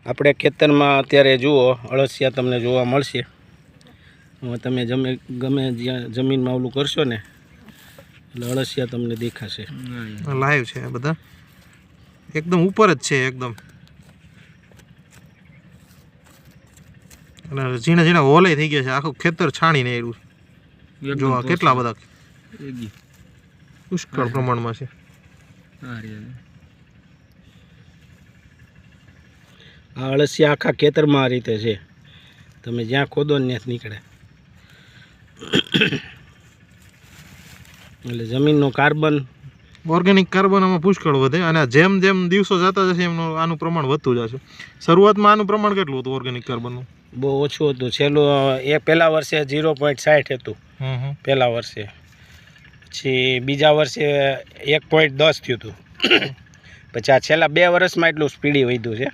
આપણે ખેતરમાં અત્યારે જુઓ અળસિયા તમને જોવા મળશે. હવે તમે ગમે જ્યાં જમીનમાં ઓલું કરશો ને એટલે અળસિયા તમને દેખાશે. લાઈવ છે આ બધા, એકદમ ઉપર જ છે એકદમ. અને ઝીણા ઝીણા હોલે થઈ ગયા છે, આખું ખેતર છાણીને આવ્યું. જો આ કેટલા બધા પુષ્કળ પ્રમાણમાં છે. આ અળસિયા આખા ખેતરમાં આ રીતે છે, તમે જ્યાં ખોદો ને ત્યાં નીકળે. એટલે જમીનનો કાર્બન, ઓર્ગેનિક કાર્બન આમાં પુષ્કળ વધે. અને જેમ જેમ દિવસો જતા જશે એમનું આનું પ્રમાણ વધતું જશે. શરૂઆતમાં આનું પ્રમાણ કેટલું હતું ઓર્ગેનિક કાર્બનનું? બહુ ઓછું હતું. છેલ્લું પહેલા વર્ષે 0.60 હતું પહેલા વર્ષે. પછી બીજા વર્ષે 1.10 થયું હતું. પછી આ છેલ્લા 2 વર્ષમાં એટલું સ્પીડી વધ્યું છે.